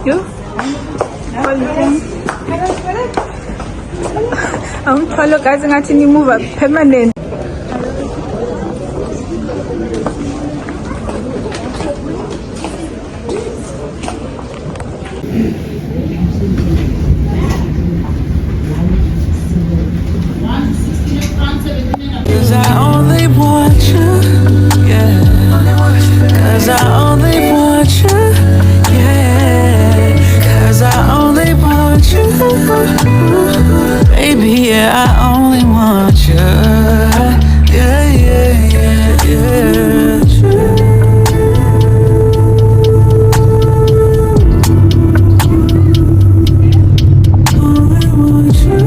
You? I'm trying guys and actually move up permanent. Cause I only want you, yeah. Cause I only want you, yeah. Cause I only want you, baby, yeah. I only want you, yeah, yeah, yeah, yeah. Only want you.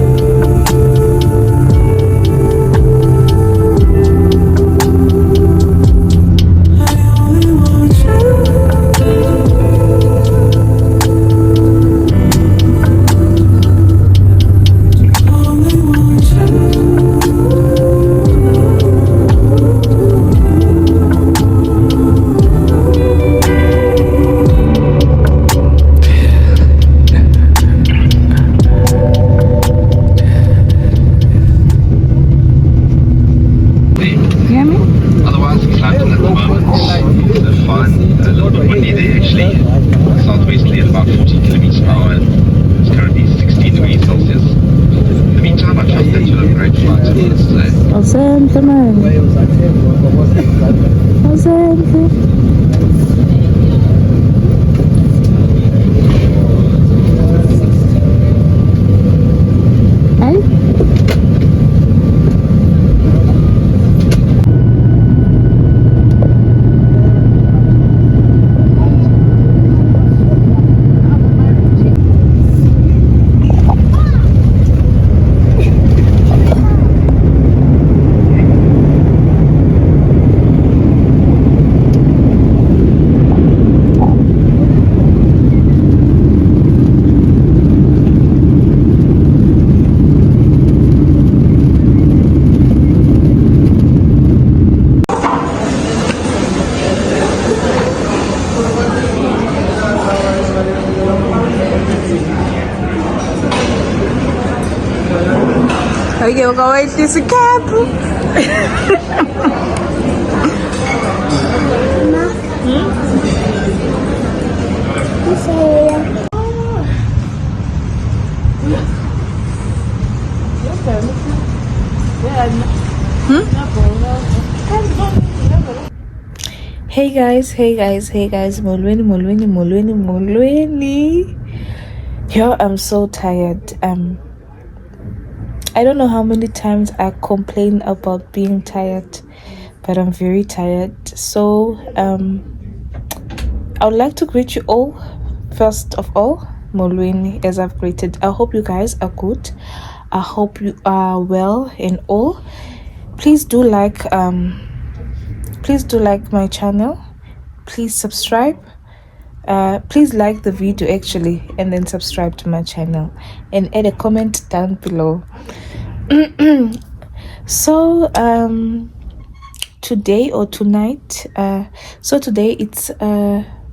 Southwesterly at about 40 kilometers per hour. It's currently 16 degrees Celsius. In the meantime, I trust that you'll have a great flight today. Asante man. Asante. Okay, we'll go wait this cab. Hey guys, Molweni. Yo, I'm so tired. I don't know how many times I complain about being tired, but I'm very tired. So I would like to greet you all. First of all, Molweni, as I've greeted. I hope you guys are good. I hope you are well and all. Please do like my channel. Please subscribe. Please like the video actually, and then subscribe to my channel and add a comment down below. So today or tonight, so today it's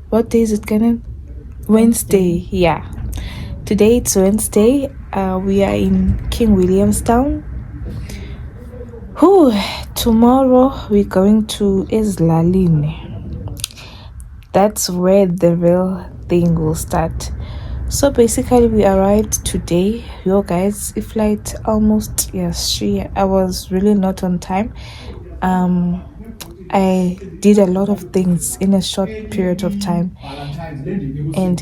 what day is it gonna? Wednesday. Yeah, today it's Wednesday. We are in King Williamstown. Tomorrow we're going to Ezlaline. That's where the real thing will start. So basically we arrived today. Yo guys, the flight almost, yes, I was really not on time. I did a lot of things in a short period of time, and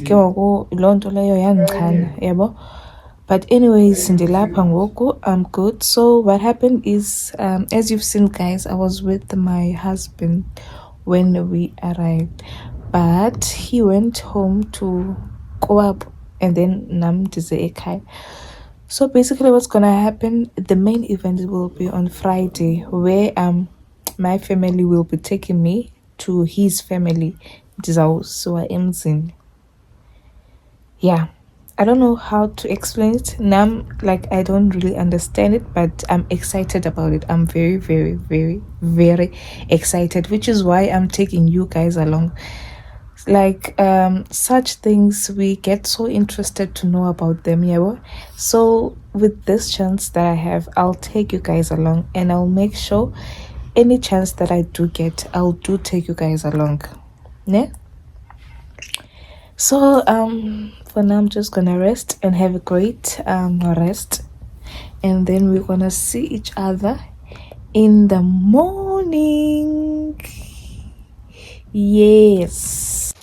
but anyways, I'm good. So what happened is, as you've seen guys, I was with my husband when we arrived, but he went home to go up, and then nam ekai. So basically what's gonna happen, the main event will be on Friday, where my family will be taking me to his family. It is also emzini. Yeah, I don't know how to explain it. Like I don't really understand it, but I'm excited about it. I'm very, very, very, very excited, which is why I'm taking you guys along. like such things, we get so interested to know about them, yeah. So with this chance that I have, I'll take you guys along, and I'll make sure any chance that I do get, I'll do take you guys along, yeah. So for now, I'm just gonna rest and have a great rest, and then we're gonna see each other in the morning. Yes.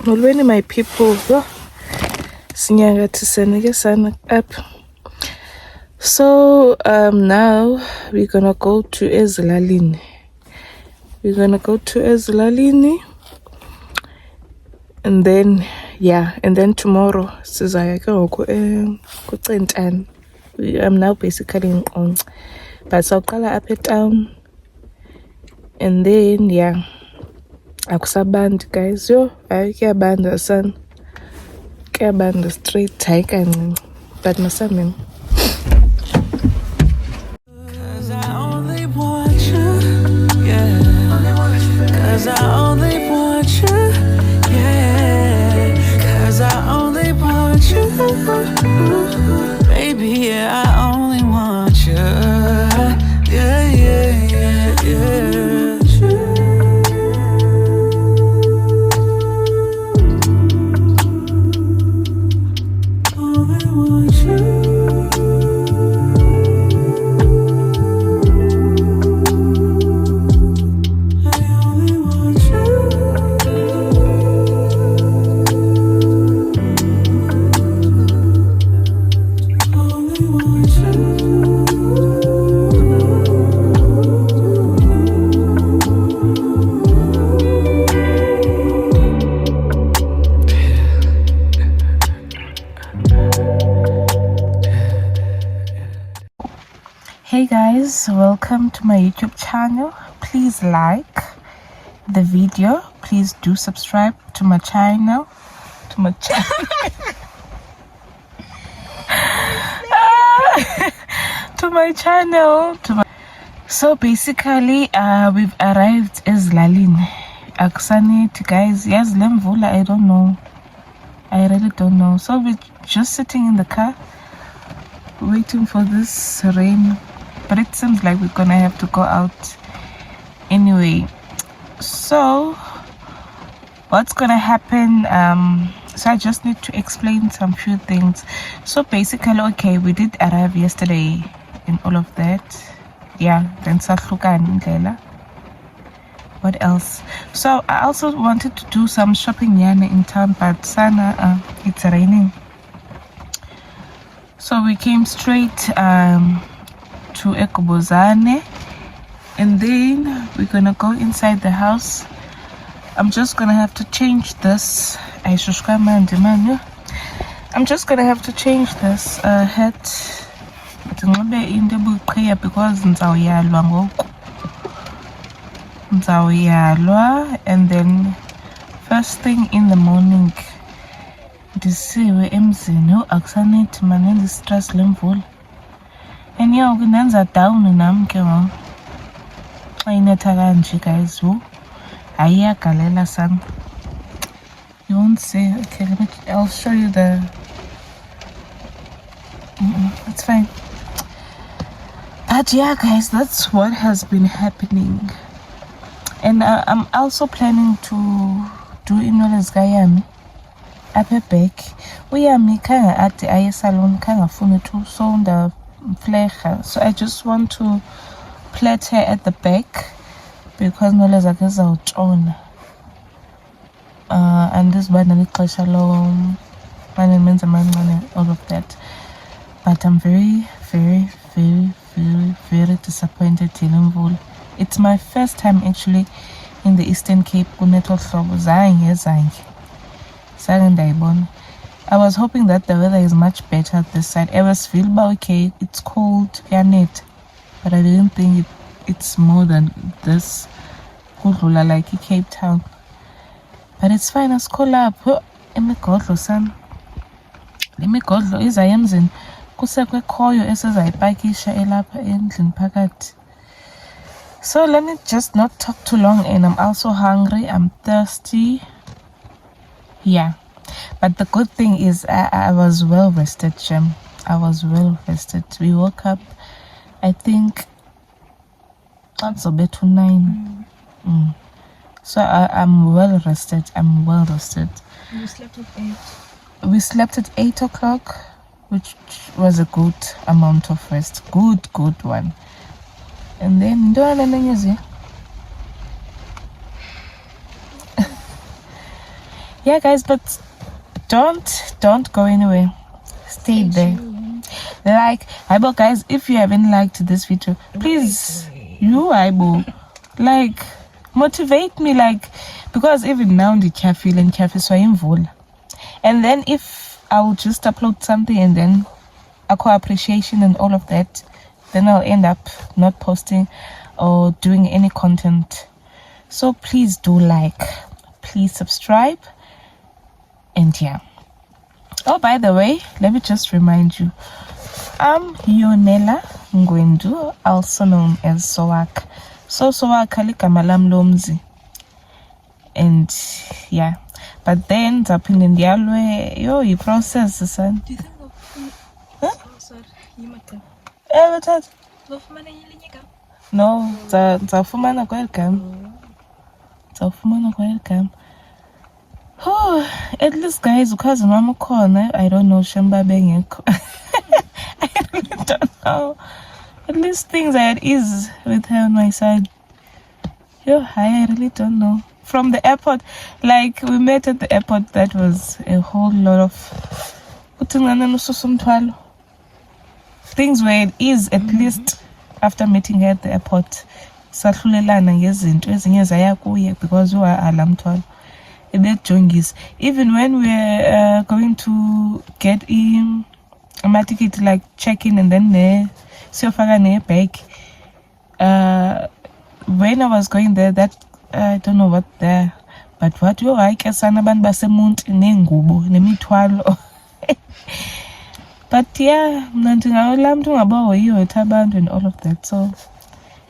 Molweni, my people. Sinyanga to sun up. So now we're gonna go to Ezilalini. And then tomorrow I'm now basically in on, but so I'll up at town, and then akusabandi guys, kuyabanda son, kuyabanda straight hayi kancane, but masameni. Cause I only want you, yeah. Cause I only want you, yeah. Cause I only want you, baby, yeah. I only want you, yeah, yeah, yeah, yeah. Only want you. Hey guys, welcome to my YouTube channel. Please like the video. Please do subscribe to my channel. So basically we've arrived as Lalin Aksani to guys. Yes, Lemvula, I don't know. I really don't know. So we're just sitting in the car waiting for this rain, but it seems like we're gonna have to go out anyway. So what's gonna happen, so I just need to explain some few things. So basically, okay, we did arrive yesterday and all of that, then Satlukani. What else? So I also wanted to do some shopping in town, but sana it's raining, so we came straight to Ekobozane, and then we're gonna go inside the house. I'm just gonna have to change this. I'm just gonna have to change this hat in the book because and then first thing in the morning ndisiwe emzini akusanethi manenza stress lemvula, and kunenza down nam ke ngoku xa inetha kanje guys. Ayiyagalela sana, you won't see. Okay, I'll show you the it's fine. But guys, that's what has been happening. And I'm also planning to do Inolezgayami. apha back uyami khanga ade aye salon khanga funa to sonda flecha, so I just want to plait her at the back because nole zakhe zawutshona andiziba ixesha lo mane menze amancane, all of that, but I'm very disappointed in. It's my first time actually in the Eastern Cape kunetho hlobo zange ndayibona. I was hoping that the weather is much better at this side. I was feeling okay, it's cold, yanet, but I didn't think it's more than this kudlula like Cape Town. But it's fine, asikhola apho imigodlo san. Imigodlo iza emzini kusekwe khoyo esizayipakisha elapha endlini phakathi. So let me just not talk too long, and I'm also hungry, I'm thirsty. Yeah, but the good thing is I was well rested, Jim. I was well rested. We woke up, I think that's a bit to 9. So I'm well rested. You slept at 8. We slept at 8 o'clock, which was a good amount of rest. Good one. And then yeah guys, but don't go anywhere, stay there. Like Aibo guys, if you haven't liked this video, please you Aibo like motivate me, like, because even now the cafe so I'm full. And then if I will just upload something and then a co-appreciation and all of that, then I'll end up not posting or doing any content. So please do like, please subscribe, and yeah. Oh, by the way, let me just remind you, I'm Yonela Ngwendu, also known as Sowak. So Sowak ligama lam lomzi. And yeah, but then zaphinda ndiyalwe yo process son. Do you think Huh? Oh, sorry. Yimaka. Bathatha? Bafumana elinye igama? No, ndizawufumana kweli gama. Oh, at least guys, ukhazi wam ukhona. I don't know, shemba bengekho. I really don't know. At least things are at ease with her on my side. Yo, I really don't know. From the airport, like we met at the airport, that was a whole lot of things were at ease, at least after meeting her at the airport. Sahlulelana ngezinto ezinye zaya kuye because we are alamthwalo. Even when we're going to get my ticket, like check-in and then siyofaka bag. When I was going there, that I don't know what there, but what you like sana abantu baseMonti nengubo nemithwalo. But yeah, ndingawula mntu ungabahoyiyo abantu and all of that. So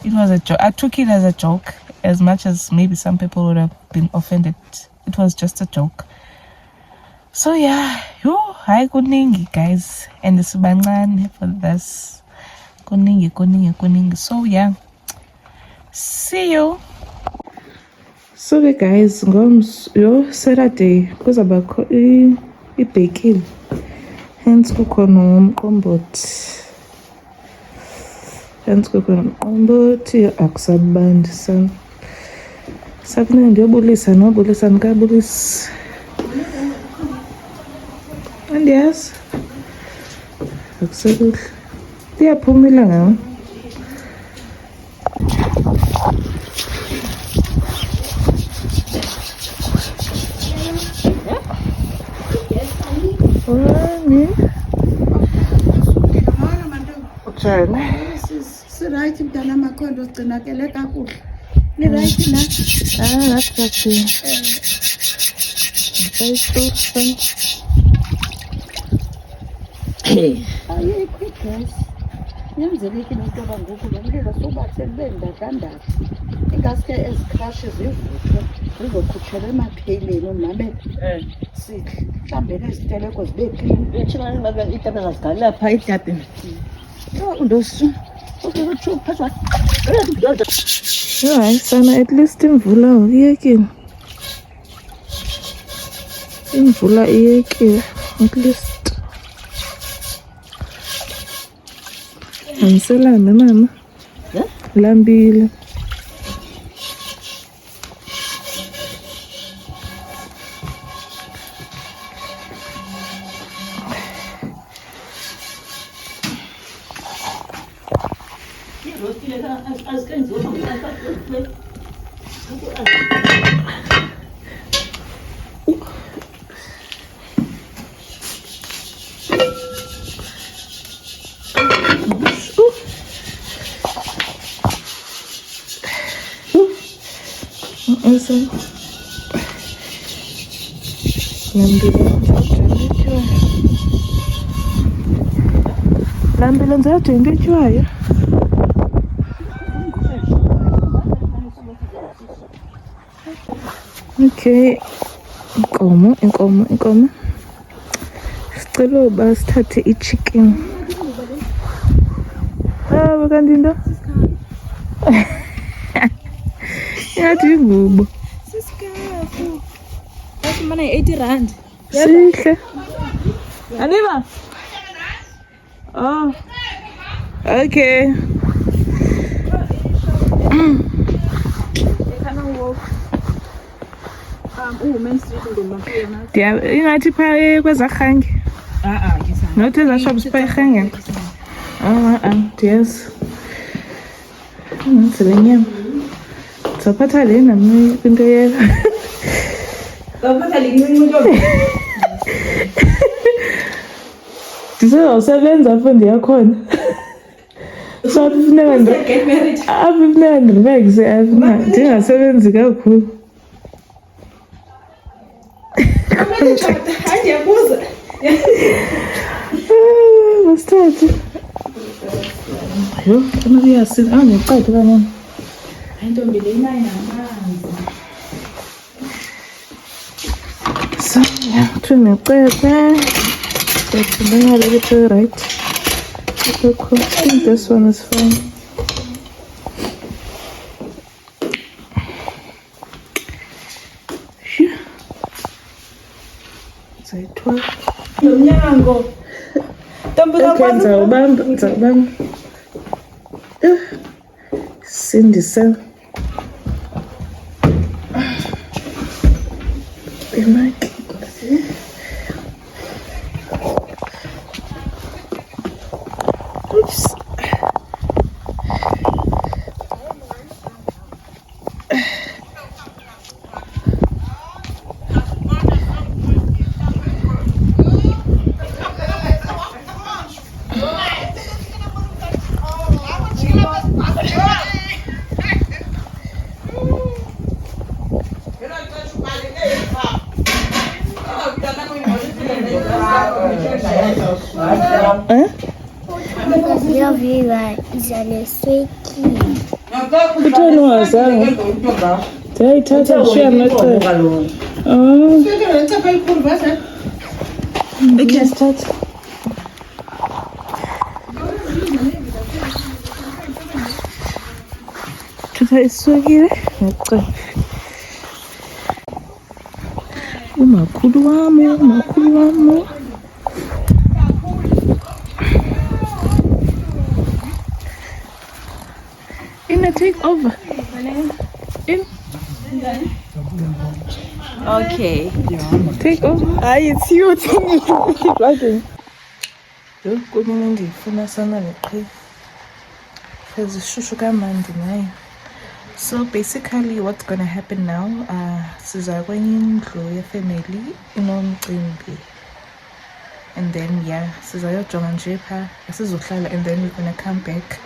it was a joke. I took it as a joke, as much as maybe some people would have been offended. It was just a joke. So yeah, hi kuningi guys, and sibancane for this. Kuningi. So yeah, see you. So guys, Saturday kuzabakho ibhekile, hence kukhona umqombothi akusabandi sana. Sakuningi ndiyobulisa nobulisa ndikabulisa. Andiyazi akusekuhle, liyaphuma ilanga. Right mntana Makhondo sigcinakele kakuhle. Ni right na? That's Ayi quick guys. Nyenzelekile into ngoku lo mlilo sobathe benda kandazi. Ingaske ezicrash zivuthwe zizokhutshela emapheleni umamele. Sihle. Mhlambe neziteleko zibe clean. Echibana ngabe itaba zazigalela lapha etabeni. Ndosu. Hayi sana, at least imvula uyekile. imvula iyekile at least. Hambiselana mama. Lambile. Lambile. Lambile nzajengetswayo. Okay, inkomo. Sicela uba sithathe i-chicken. Kanti into? Ingathi ingubo. Sisikafu. Bafumana 80 rand. Sihle. Aniba? Oh. Okay. Ingathi phaa kwezarhange. Not ezaa shops phaa erhangeni. Ndiyazi. Nenzile nyama. Ndizawuphatha le nami kwinto yelo. Ndisezawusebenza apho ndiyakhona. So apho ifuneka ndirelaxe apha ndingasebenzi kakhulu. Masithathe. Yho, amabiyasini angeqadi kanini. Intombi le inayo namanzi. So yeah, tunecephe. But then I leave it right. Okay, cool. I think this one is fine. Phew. Zayithwala. Nomnyango. Ntombi Okay, ngizawubamba. Sindisa. Imaki. Oops. Kuthiwa ungazange ndiyayithatha ndishiya amacebo. Sithatha. Thutha iswekile necebo. Umakhulu wam. Take over. In. Okay. Take over. It's you. Keep vlogging. Yho, kunini ndiyifuna sana le qhiya. Because ishushu kamandi nayo. So basically what's gonna happen now, siza kwenye indlu yefamily inomcimbi. And then yeah, sizayojonga nje phaa, asizohlala, and then we're gonna come back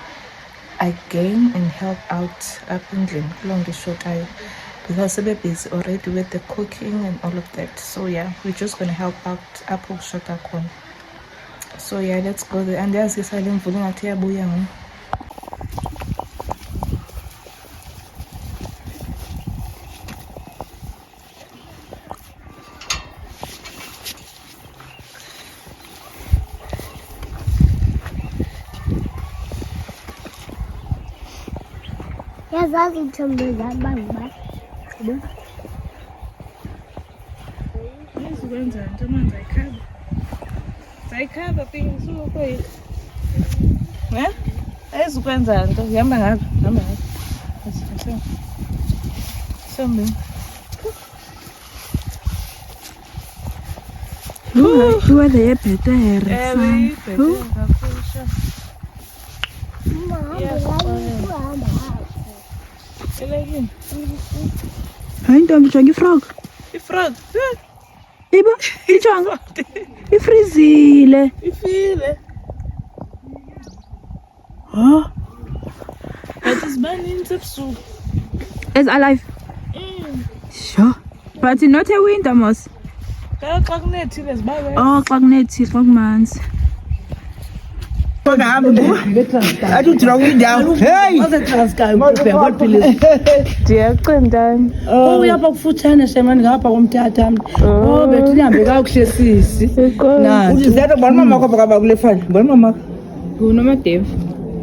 again and help out up endlini kuloo nto ishotayo, because they're busy already with the cooking and all of that. So yeah, we're just gonna help out apho kushota khona. So yeah, let's go there. Andiyazi isale mvula ingathi iyabuya ngoku. Yazazi intombi zabamba. Sikwenza nto manje ayikhaba. Sayikhaba phingi suko yi. Ne? Ayizukwenza nto. Hamba ngapha, hamba ngapha. Sombe. Iwe the better. Hayi ntombi jonga ifrog. Ifrog. Iba ijonga. Ifrizile. Ifile. Oh. But it's burning ebusuku. It's alive. Sure. But not a winter mouse. Xa kunethile zibawe. Oh, xa kunethile xa kumanzi. Athi udraw indawo. Hey! Wasetranskai ubheka waphilisa. Ndiyaqindana. Oh uyapha kufutshane shemani ngapha komthatha. Oh bethi nihambe kakuhle sisi. Na Uthi zero bona mama kwapha kwaba kule file. Bona mama. Kunomadev.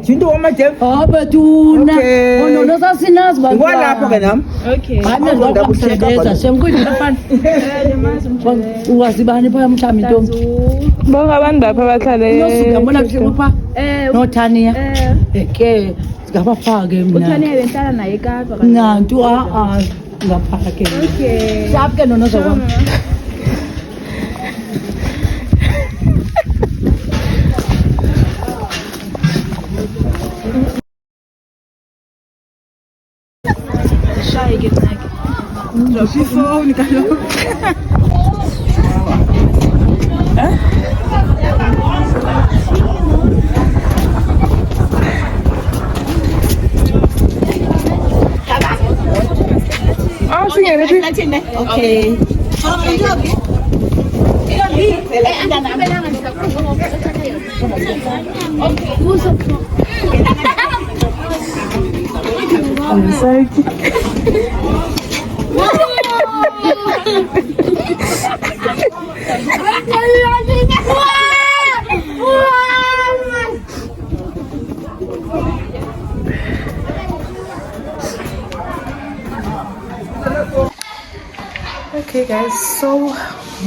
Jinto wamadev. Oh betuna. Okay. Oh no sasinazi bantu. Ngwalapha ke nam. Okay. Hayi ngokusebenza semkuyifana. Uwazibani phaya mhlawumbi intombi. Bonke abantu lapha abahlale. Uyosuka mbona kuhlupha? Nothania. Eke ngabafake mina. Uthane benhlala naye eKapa. Nantu ngaphake. Okay. Sapke nono zokwami. Shy ke nake. Drop ifone kaloku. Oh, singene phi? Okay. Okay guys, so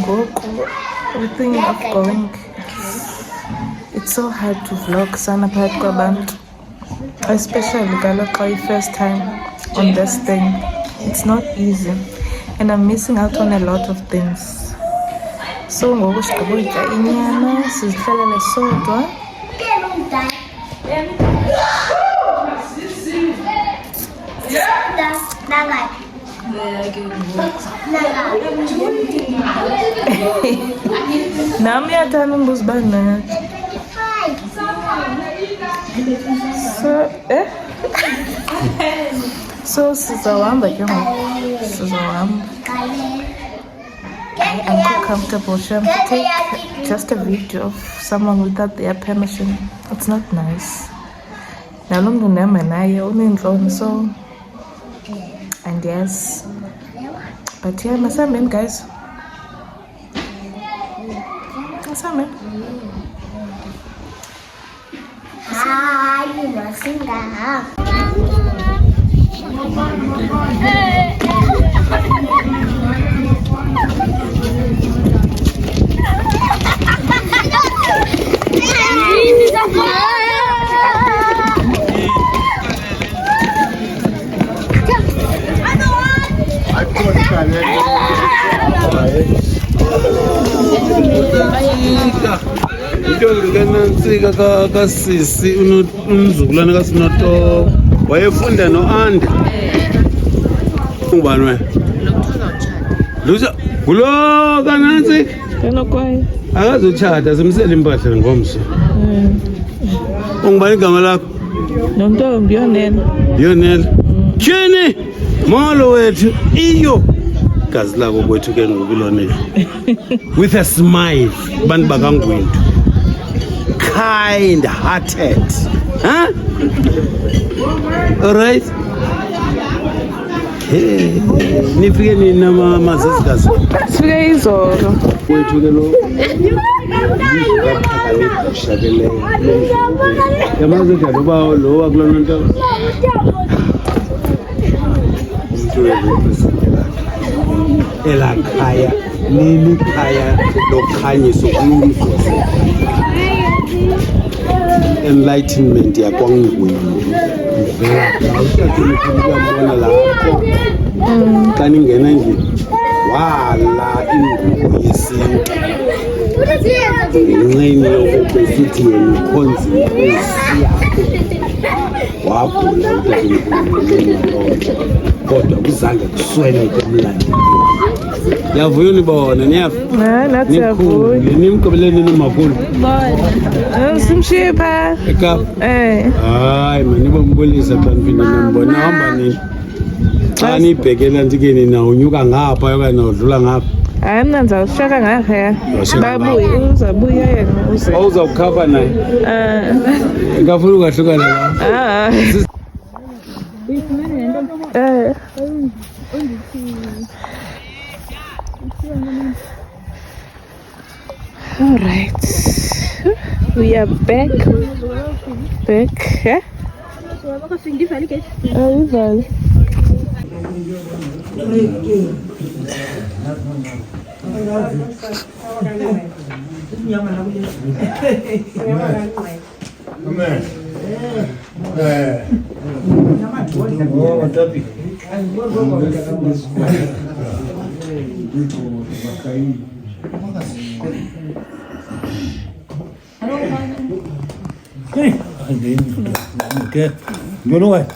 we're thinking of going. It's so hard to vlog sana phakathi kwabantu, especially kaloku first time on this thing. It's not easy and I'm missing out on a lot of things. So ngoku sigqibotya inyama sizihlalele sodwa. Nami yathanda umbuzo bani so sizawuhamba ke ngoku sizawuhamba. I'm too comfortable to take just a video of someone without their permission. It's not nice. Nalo mntu ndihamba naye uneentloni, so and yes, but yeah, masambeni guys, masambeni. Hayi masinga. Intombi kaNantsika kasisi umzukulwane kaSinoto wayefunda noAnda. Ungubani wena? Lusa ngulo kaNantsika. Kanokwayo. Akazotshata simsele impahla ngomso. Ungubani igama lakho? Nontombi Yonela. Yonela. Tyhini molo wethu iyo gazi labo kwethu ke ngokulonela. With a smile bantu bakangwintu. Kind-hearted. Huh? All right. Hey, nifike nina mazizikazi. Sifike izolo. Wethu ke lo. Ngaphakamile yamaze njalo bawo lo wakulona nto. Umuntu wezempilo elakhaya lilikhaya lokhanyiso kulumkhosi enlightenment yakwangwini uyabona lapho xa ningena endlini wala ingubo yesintu ngenxeni yokubesithi yena ikhonzile esiyakhe wabhula utatomkhulu kodwa kuzange kusweleke emlandini. Yavuya nibona nathi yavuya nimgqibeleni nomakhulu simshiye phaa eKapa. Hayi manibombulisa xa niphinda nimbona hamba nini xa niyibhekela ndike nina unyuka ngapha okanye udlula ngapha. Hayi mna ndizawushiyeka ngaphaya babuye uzabuya yena uze uzawukhapha naye ekafuna ungahlukana la. All right, we are back. Eh? Ivali. Okay. You know what?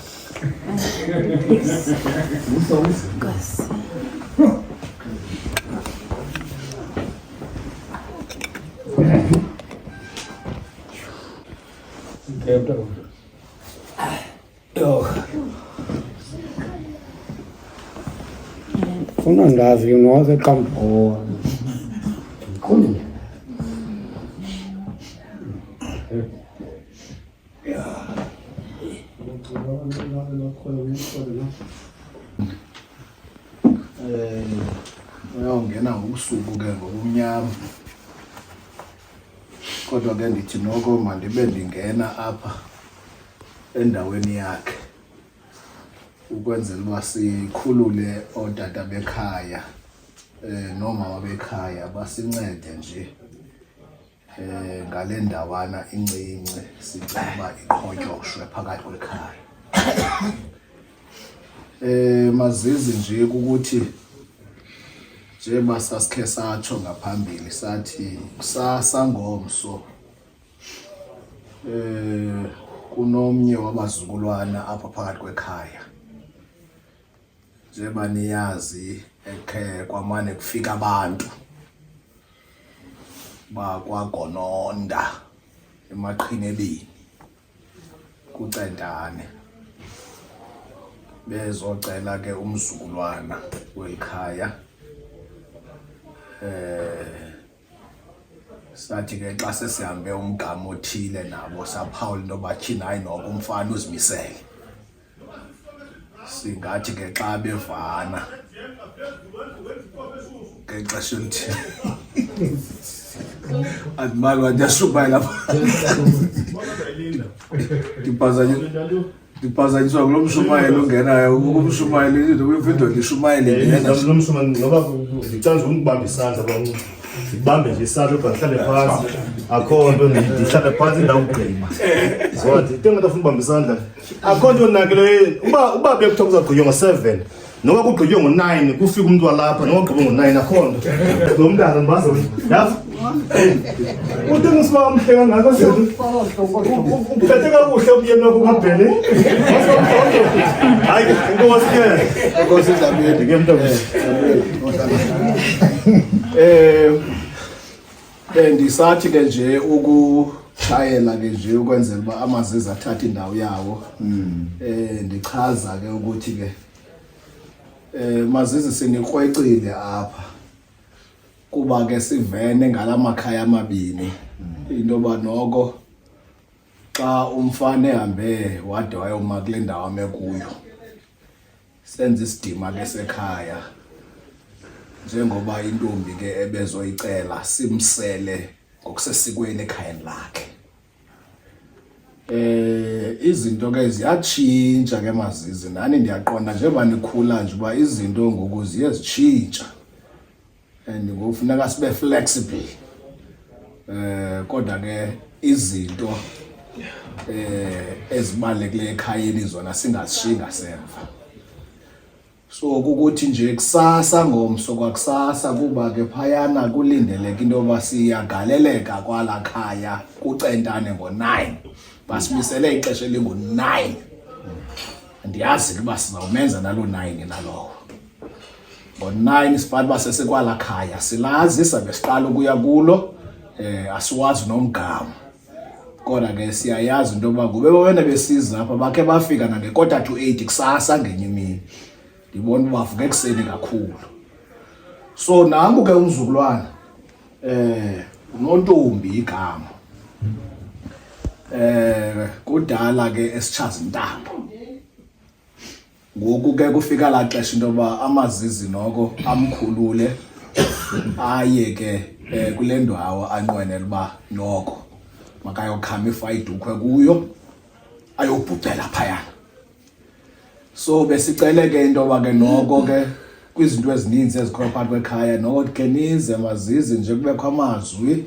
Funa ndazi unoze kampo. Uyawungena ngobusuku ke ngobumnyama kodwa ke ndithi noko mandibe ndingena apha endaweni yakhe ukwenzela uba sikhulule ootata bekhaya noomama bekhaya basincede nje ngale ndawana incinci sicela uba iqhotyoshwe phakathi kwekhaya. Mazizi nje ukuthi njengoba sasikhe satsho ngaphambili sathi kusasa ngomso kunomnye wabazukulwana apha phakathi kwekhaya njengoba niyazi ekhe kwamane kufika abantu bakwaGononda emaqhinebeni kuCentane bezocela ke umzukulwana welikhaya. Sathi ke xa sesihambe umgama othile nabo saphawula into bathina hayi noko umfana uzimisele singathi ke xa bevana ngexesha elithile andimali wandiyashumayela ndiphazanyiswa kulo mshumayelo ungenayo umshumayelo into kwividiyo ndishumayele Noba ndicanga ukubamba isandla ndibambe nje isandla uba ndihlale phantsi akho nto ndihlale phantsi ndawugqima zothi into engafuna ubamba isandla akho nto nakeleyo uba bekuthiwa kuzagqitywa ngo-7 noba kugqitywe ngo-9 kufika umntu walapha noba ugqibe ngo-9 akho nto lo mntana ndibazi utengisiba umhle kangako uphethe kakuhle umyeni wakho kabhele hayi inkosi ke enkosi Dlamini ke mntu bendisathi ke nje ukushayela ke nje ukwenzela uba amazizi athathe indawo yawo. Ndichaza ke ukuthi ke mazizi sinikrwecile apha kuba ke sivene ngalamakhaya amabini into ba noko xa umfana ehambe wade wayoma kule ndawo amekuyo senza isidima ke sekhaya njengoba intombi ke ebezoyicela simsele ngokusesikweni ekhayeni lakhe. Izinto ke ziyatshintsha ke mazizi nani ndiyaqonda njengoba nikhula nje uba izinto ngoku ziye zitshintsha and ngofuneka sibe flexible kodwa ke izinto ezibalekile ekhayeni zona singazishinga semva. So ukuthi nje kusasa ngomso kwakusasa kuba ke phayana kulindeleke into yoba siyagaleleka kwala khaya kucentane ngo-9 basibisele ixesha elingu-9 ndiyazi ukuba sizawumenza nalo 9 nalowo ngo-9 sifanele uba sesekwala khaya silazi sabe siqala ukuya kulo asiwazi nomgama kodwa ke siyayazi into yoba kube wena besiza apha bakhe bafika nange-7:45 kusasa ngenye imini ndibona uba bavuka ekuseni kakhulu. So nangu ke umzukulwana uNontombi igama kudala ke esitshaza intambo ngoku ke kufika la xesha into yoba amazizi noko amkhulule aye ke kule ndawo anqwenela uba noko makayokhama ifayidukhwe kuyo ayobhucela phayana. So besicele ke into yoba ke noko ke kwizinto ezininzi ezikhoyo phakathi kwekhaya noko ke nize mazizi nje kubekho amazwi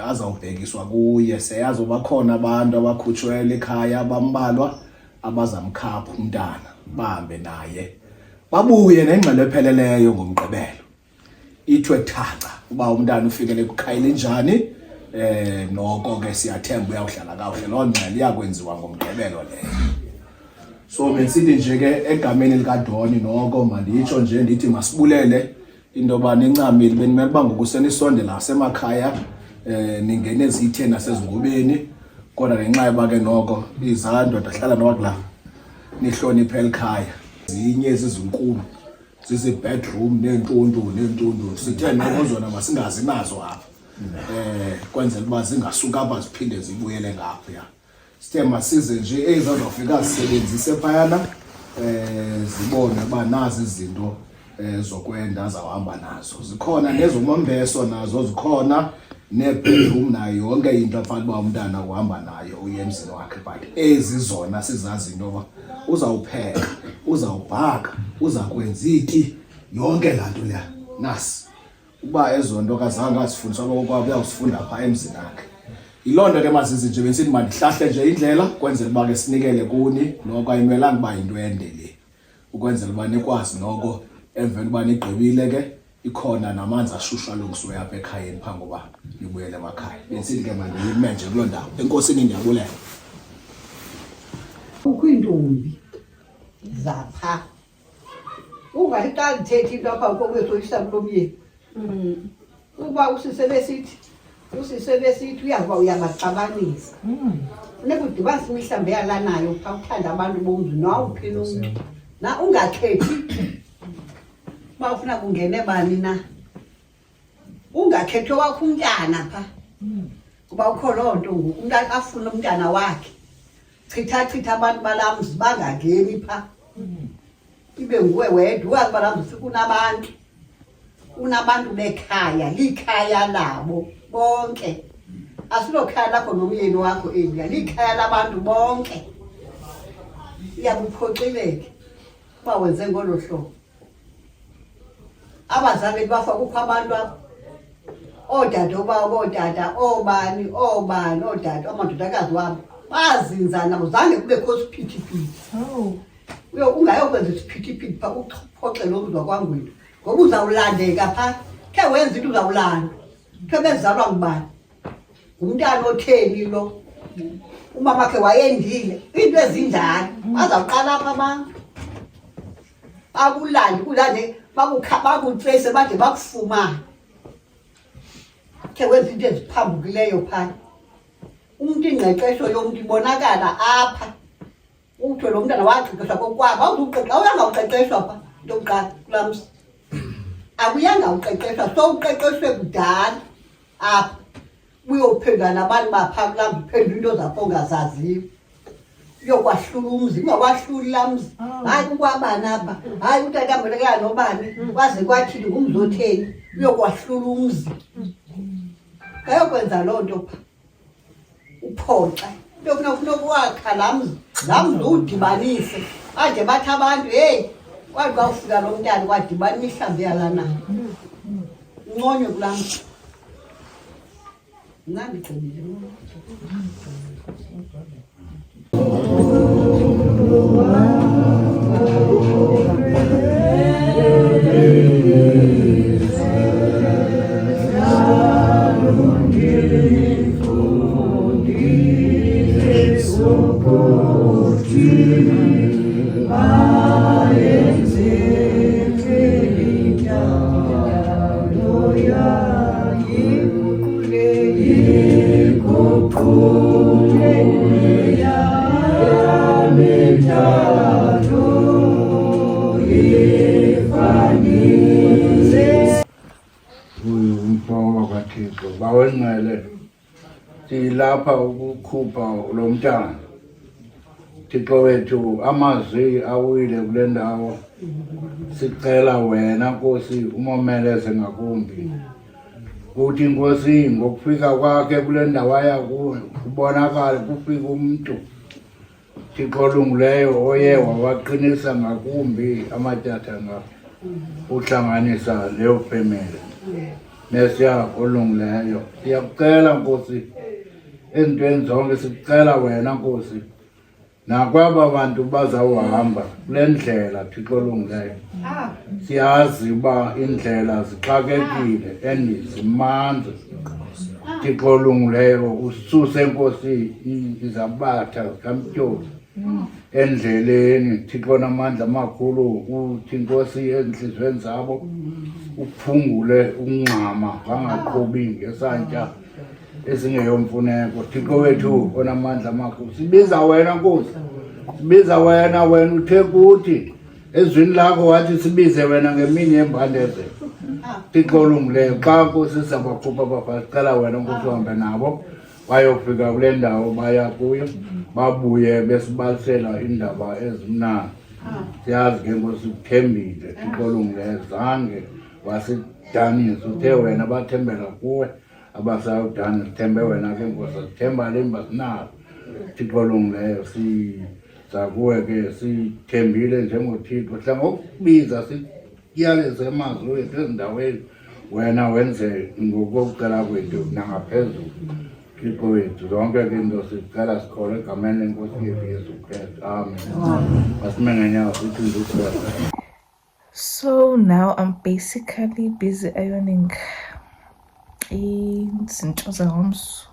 azawubhekiswa kuye seyazi uba khona abantu abakhutshwele ekhaya abambalwa abazamkhapha umntana bahambe naye babuye nengxelo epheleleyo ngomgqibelo ithwe thaca uba umntana ufikele kukhayile njani noko ke siyathemba uyawuhlala kakuhle loo ngxelo iyakwenziwa ngomgqibelo leyo. So bensithi nje ke egameni likadoni noko manditsho nje ndithi masibulele into yoba nincamile benimele uba ngokusenisondela semakhaya ningene ezithe nasezingubeni kodwa ngenxa yoba ke noko izandoda hlala nokula nihloniphe elikhaya zinye ezizinkulu zizi-bedroom neentundu sithe noko zona masingazi nazo apha kwenzela uba zingasuka apha ziphinde zibuyele ngapho ya sithe masize nje ezazofika zisebenzise phayana zibone uba nazi izinto zokwenda zawuhamba nazo zikhona nezomombeso nazo zikhona ne-bedroom nayo yonke into afanele uba umntana uhamba nayo uye emzini wakhe but ezi zona sizazi into yoba uzawupheka uzawubhaka uza kwenza ithi yonke laa nto leya nasi uba ezo nto kazange azifundiswa kokwabo uyawuzifunda phaa emzini wakhe. Yiloo nto ke mazizi nje bensithi mandihlahle nje indlela kwenzela uba ke sinikele kuni noko ayimelanga uba yinto ende le ukwenzela uba nikwazi noko emveni uba nigqibile ke ikhona namanzi ashushu alungisiweyo apha ekhayeni phambi koba nibuyele emakhaya. Bensithi ke mandiyime nje kuloo ndawo. Enkosini ndiyabulela. Kukho intombi zapha ungayiqali thethi into apha kokwethoyisa kulomyeni uba usisebesithi uyakuba uyabaxabanisa funeka udibanise imihlambi eyalanayo phaa uthanda abantu bomzi nawuphi nomntu na ungakhethi uba ufuna kungene bani na ungakhethi owakho umntana phaa kuba ukho loo nto ngoku umntu afuna umntana wakhe chitha abantu balaa mzi bangangeni phaa ibe nguwe wedwa uyazi balaa mzi unabantu bekhaya likhaya labo bonke asilokhaya lakho nomyeni wakho eliya likhaya labantu bonke iyabuphoxileke uba wenze ngolo hlobo. Abazali bafa kukho abantu apho oodade obabo ootata oobani oodade amadodakazi wabo bazinza nabo zange kubekho siphithiphithi ungayokwenza isiphithiphithi phaa uphoxe lo mzi wakwangwethu ngoba uzawulandeka phaa khe wenza into uzawulandwa khe bezalwa ngubani ngumntana otheni lo umama khe wayendile into ezinjani bazawuqala apha abantu bakulande bakutreyise bade bakufumane khe wenza into eziphambukileyo phaa. Umntu ingqeqesho yomntu ibonakala apha uthiwe lo mntana waqeqeshwa kokwabo awuyanga uqeqeshwa phaa into yokuqala kulaa mzi akuyanga uqeqeshwa so uqeqeshwe kudala apha uyophendula nabantu baphaa kulaa mzi uphendula into zapho ongazaziyo uyokwahlula umzi ungakwahluli laa mzi hayi kukwabani apha hayi utatambolekana nobani kwaze kwathini ngumzi otheni uyokwahlula umzi ayokwenza loo nto phaa uphoxa into funeka ukwakha laa mzi uwudibanise ade bathi abantu heyi kwathi kwawufika lo mntana kwadibana imihlambi yalanayo Ngonyo kulam. Nani kanile. Umfo kaThixo bawengcele silapha ukukhupha lo mntana. Thixo wethu amazwi awile kule ndawo sicela wena Nkosi umomeleze ngakumbi. Uthi Nkosi ngokufika kwakhe kule ndawo aya kuyo kubonakala kufika umuntu Thixo olungileyo oye wawaqinisa ngakumbi amatyathanga uhlanganisa leyo family. Mesiya olungileyo siyakucela Nkosi ezintweni zonke sicela wena Nkosi nakwaba bantu bazawuhamba kule ndlela Thixo olungileyo siyazi uba indlela zixakekile endizimanzi Thixo olungileyo ususe Nkosi izabatha zikamtyozi endleleni Thixo namandla amakhulu uthi Nkosi ezinhliziyweni zabo uphungule ukungxama bangaqhubi ngesantya esingeyomfuneko. Thixo wethu onamandla amakhulu sibiza wena Nkosi, sibiza wena uthe kuthi ezwini lakho wathi sibize wena ngemini yembandezelo. Thixo olungileyo xa Nkosi sizabakhupha abafana sicela wena Nkosi uhambe nabo bayofika kule ndawo baya kuyo babuye besibalisela indaba ezimnandi. Siyazi ke Nkosi uthembile Thixo olungileyo zange wasidanisa uthe wena bathembela kuwe abasawudani sithembe wena ke Nkosi sithemba lemba sinalo Thixo olungileyo siza kuwe ke sithembile njengoThixo hla ngokubiza siyaleze amazwi wethu ezindaweni wena wenze ngokucela kwethu nangaphezulu Thixo wethu zonke ke into sicela sikhole egameni lenkosi yethu Yesu Kristu amen. Asimengenya sithi ndikho. So now I'm basically busy ironing izinto zahomso.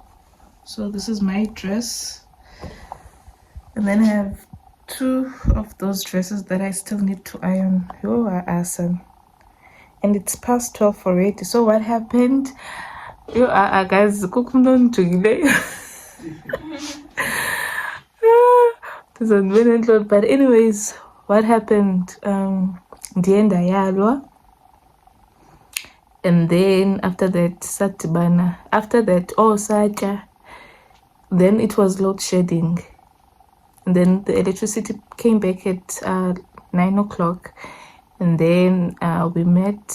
So this is my dress, and then I have two of those dresses that I still need to iron. You are awesome. And it's past 12 already. So what happened? You are guys, but anyways, what happened? The end ayalwa, and then after that satibana, after that sacha, then it was load shedding, and then the electricity came back at 9 o'clock, and then we met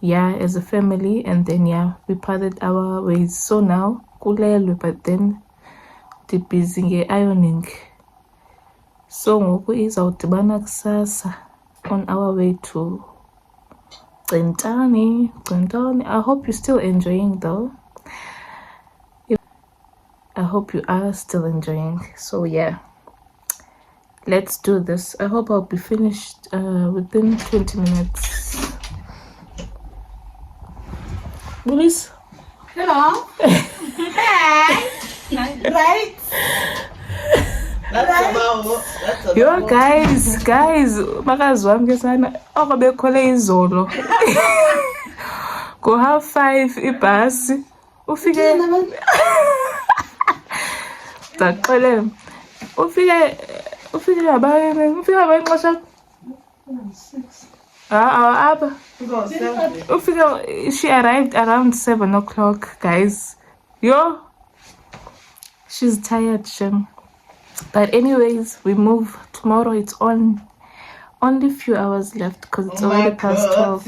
as a family, and then we parted our ways. So now kulelwe, but then the busy ironing. So ngoku izawudibana kusasa on our way to Gcintani. I hope you're still enjoying though. I hope you are still enjoying. So let's do this. I hope I'll be finished within 20 minutes. Bullies? Hello. Hi. Right. Yo guys, bakazi wami ke sana bekhole izolo. Go half 5 ibhasi. Ufike Taxele. Ufike abayixesha 6. She arrived around 7 o'clock, guys. Yo, she's tired, Shem. But anyways, we move tomorrow. It's only few hours left because it's already past 12.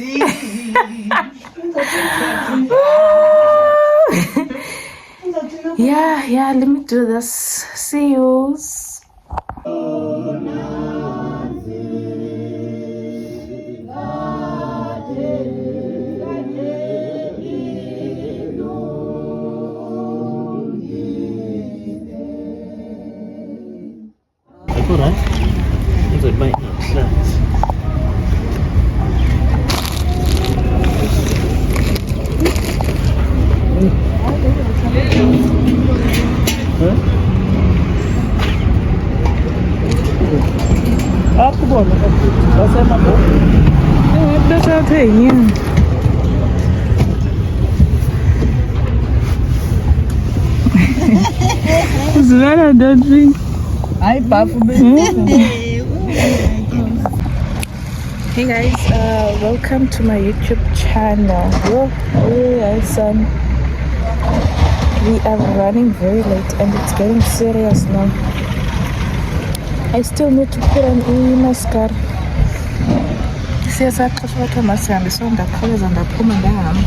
Yeah, let me do this. See you. Alright. Ngizoyiba namhlanje. Akubona kafuthi basemabhoko. Besathe inyama. Zvela don't think. Hayi bafu Hey guys, welcome to my YouTube channel. We are running very late and it's getting serious now. I still need to put on mascara. Siyasaxesha ukuthi masihambe so ndakhawuleza ndaphuma ndahamba.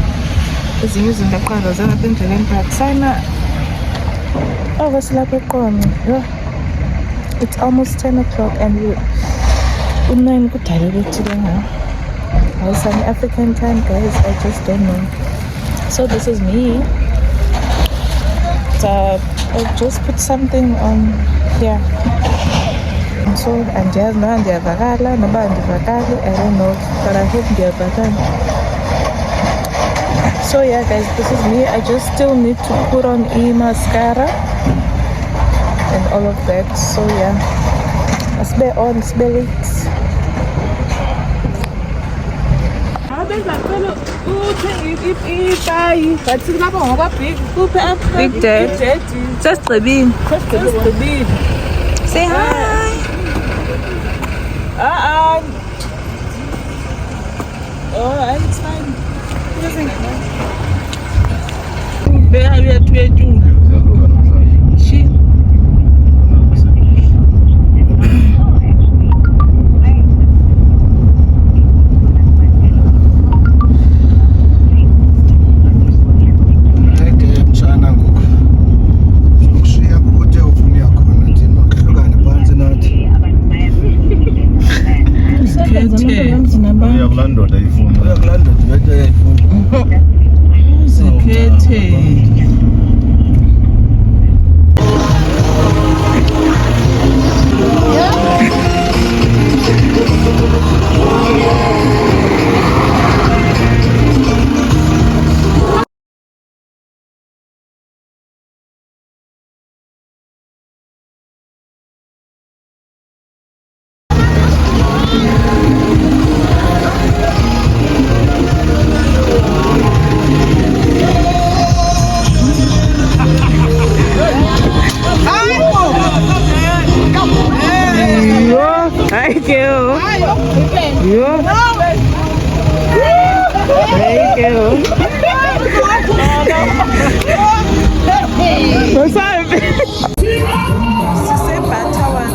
Ezinye izinto ndaqala zalapha endleleni but sana silapha eqonce. It's almost 10 o'clock and u9 kudala ukuthi now. Some African time guys, I just don't know. So this is me. So I'll just put something on here. So and just now ndiyavakala noba andivakali, I don't know, but I hope ndiyavakala. So yeah guys, this is me. I just still need to put on mascara and all of that. So yeah, asibe on, asibe late. Big Dad. Just Rabin. Say hi. Oh, it's fine. Thank you. Thank you. What's up? Say butter one.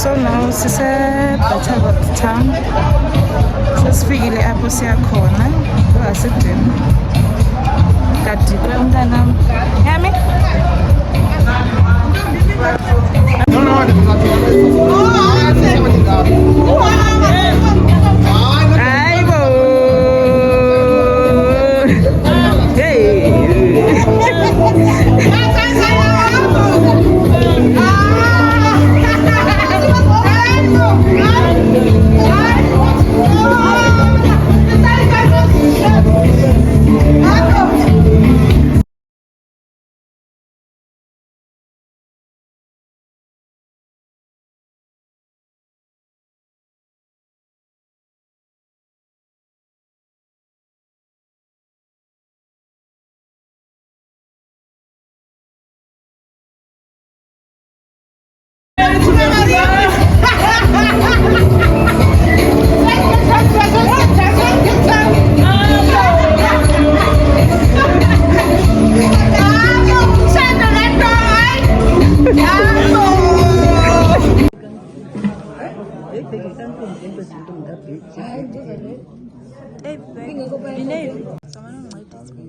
So now sisebhathaba town. Sesifikile apho siyakhona. Asidini. Kadikwe umntanami. Yami? Hayibo. Hey, baby. Someone might me.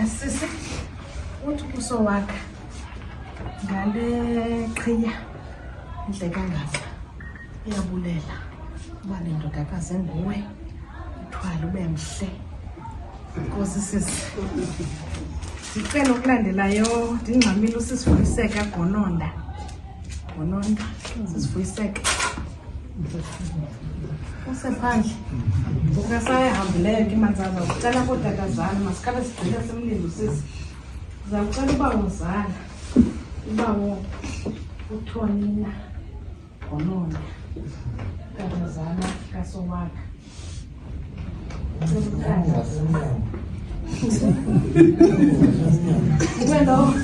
Sisi uthi ubuso wakhe ngale qhiya inhle kangaka iyabulela uba nendodakazi enguwe uthwale ube mhle. Nkosi sisi, ndicela ukulandelayo ndingxamile usisifuyiseka Gononda sisifuyiseka usephandle ukasayihambileyo ke imantsana ucela koodadazana masikhabe sigqitha semlindo sisi uzawucela uba uzala ubawo uthonina Gononda dadazana kasowaka bueno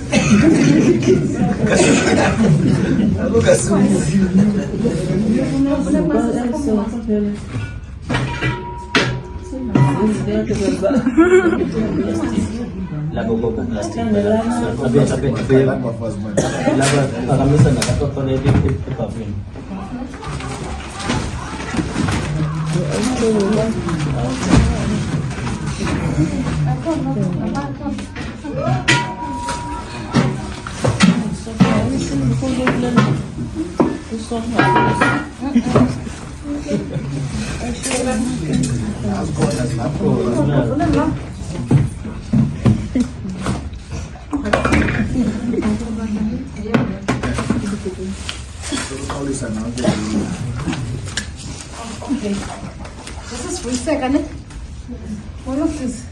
la bobo plastic la camisa na katoto na hivi pavini Okay. This is free second. What of this?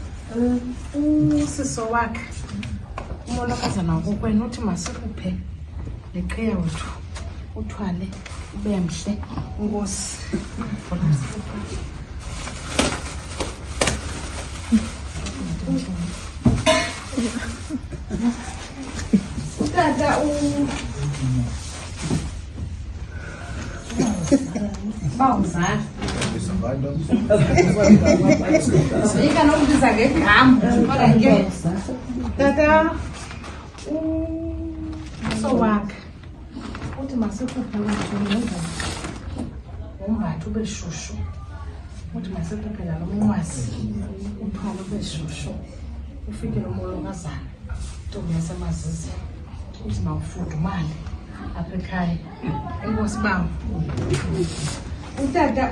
Usiso wakhe umolokazana wakokwena uthi masikuphe leqhiya wethu uthwale ube mhle. Nkosi. Tata bawuzala Ika nokubiza ngegama kodwa ke tata sowakhe uthi masikuphe wethu umbatho ube shushu uthi masikuphe nalo mnqwazi uthwale ube shushu ufike nomolokazana ntombi yasemazisi uthi mawufudumale apha ekhaya. Enkosi bam utata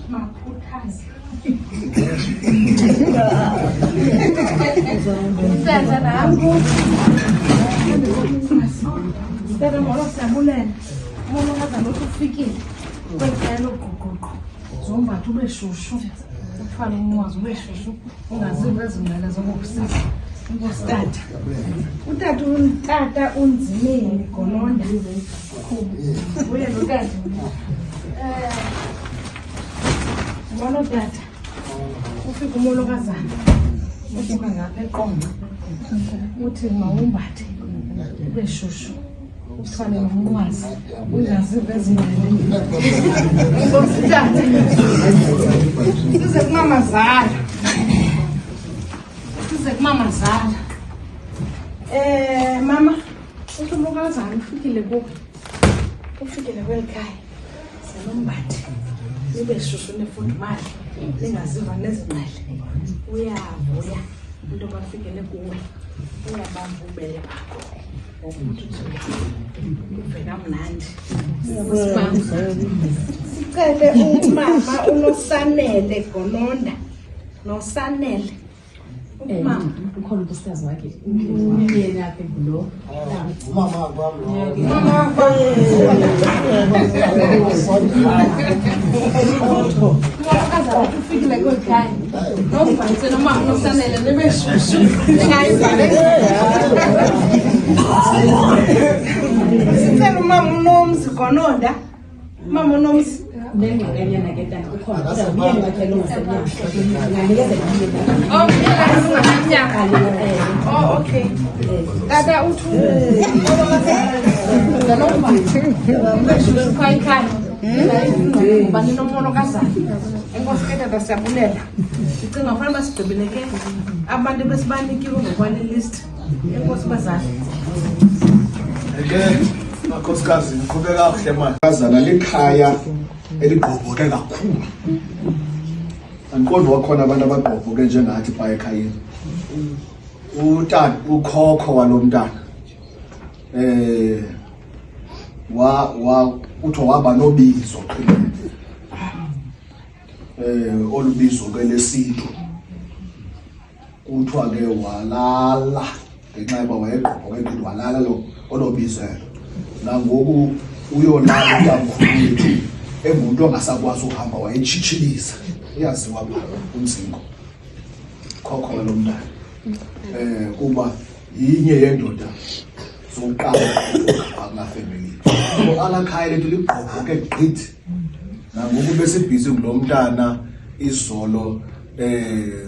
makhuthazi utata nangu tata molo siyabulela umolokazana uthi ufikile kwekhaya loguququ zombatho ube shushu uthwale umnqwazi ube shushu ungaziva ezingqele zokubusisa. Inkosi tata utata unzimeni Gononda uye notata ngolo tata ufika umolokazana usuka ngapha eqonqa uthi mawumbathe ube shushu uthwale nomnqwazi ungaziva ezingqele. Inkosi tata size kumamazala Mama Zala. Mama, uthumukazana ufikile kuwe. Ufikile kwelikhaya. Senombathi. Nibe shushu nefundimali. Ningaziva nezimali. Uyavuya into bafikele kuwe. Uyabamba ubele bakho. Uvela mnandi. Sicele umama unosanele gononda. Nosanele. Mama ukhona unkosikazi wakhe umyeni yakhe lo mama kwami mama ufikile kwekhaya nobhanise noma unosanele nebeshushu sicela umama unomzi gononda mama unomzi nengxakanyana ke tata ukhona kodwa umyeni wakhe lo oh, okay. Tata uthu. Bani nomono kazana. Enkosi ke tata siyabulela. Sicinga fanele basigqibeleke abantu besibanikile ngokwale list. Enkosi bazana. Makhosikazi ngiqhubeka kahle manje. Kazana likhaya eligqobhoke kakhulu. Andiqondi wakhona abantu abagqobhoke njengathi pha ekhayeni. Utata ukhokho walomntana uthi waba nobizo olubizo ke lesintu kuthiwa ke walala ngenxa yoba wayegqobhoke ke walala lo olobizelo nangoku uyolala utamkhulu wethu engumuntu ongasakwazi uhamba wayetshitshiliza uyaziwa umzingo khokho walomntana kuba yinye yendoda zokuqala akulafemeli so alakhaya lethu ligqobhoke gqithi nangoku besibhizi kulo mntana izolo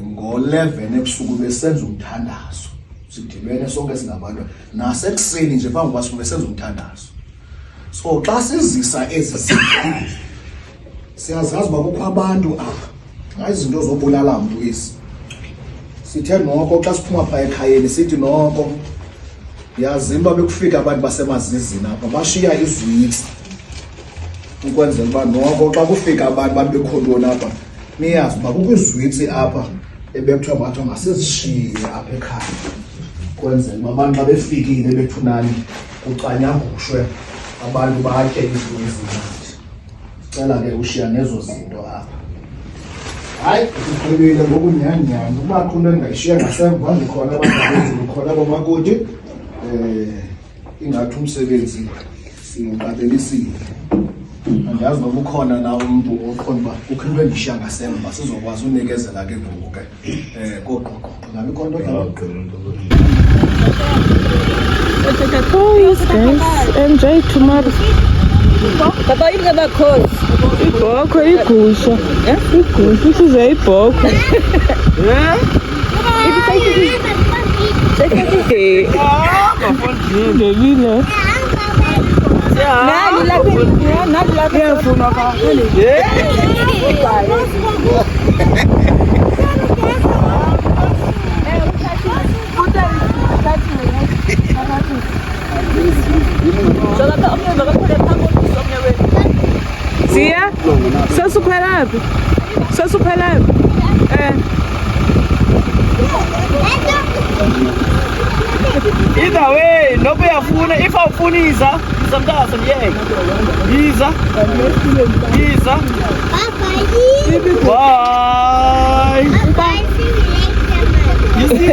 ngo-11 ebusuku besenza umthandazo sidibene sonke singabantu nasekuseni nje phambi kwasuku besenza umthandazo so xa sizisa ezi zinto siyazazi uba kukho abantu apha izinto zobulala mntu ezi sithe noko xa siphuma phaa ekhayeni sithi noko yazimba bekufika abantu basemazizini apha bashiya izwitsi ukwenzela uba noko xa kufika abantu bantu bekhontoni apha niyazi uba kukho izwitsi apha ebekuthiwa bathiwa masizishiye apha ekhaya kwenzela uba abantu xa befikile bethunani kucanyangushwe abantu batye izinto ezimnandi sicela ke ushiya nezo zinto apha hayi siqhelile ngokunyanyana uba khona engayishiya ngasemva ndikhona abazalezulu khona komakoti ingathi umsebenzi siwuqabelisile andiyazi noba ukhona na umntu oqonda uba kukho into endishiya ngasemva sizokwazi unikezela ke ngoku ke koqoqoqo ngabe ikhona into Oh yes guys, enjoy tomorrow. Baba yini ngabakhozi? Ibhokwe igusha. Igusha isize ibhokwe. Ngebile. Nani lapha Ngiyafuna ka. Siya? Sasukhwelaphi? Sasukhwelaphi? Either way, nobe uyafuna, if awufuna iza, mntakazi ngiyeke. Yiza. Bye. You see?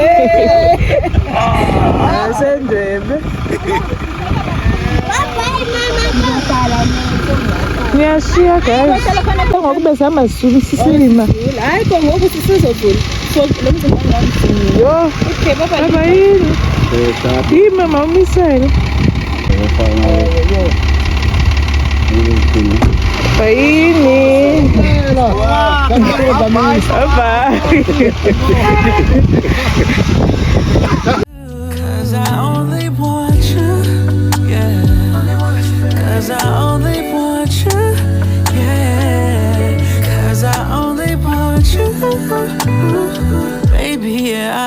Asendebe. Ngiyashiya guys. Ngokube sama sisuka sisilima. Hayi ngoku sisizovula. So lo mzimba ngani? Yo. Okay baba. Baba yini? Yini mama umisele? Bayini. Cause I only want you, yeah. Cause I only want you, yeah. Cause I only want you, baby, yeah.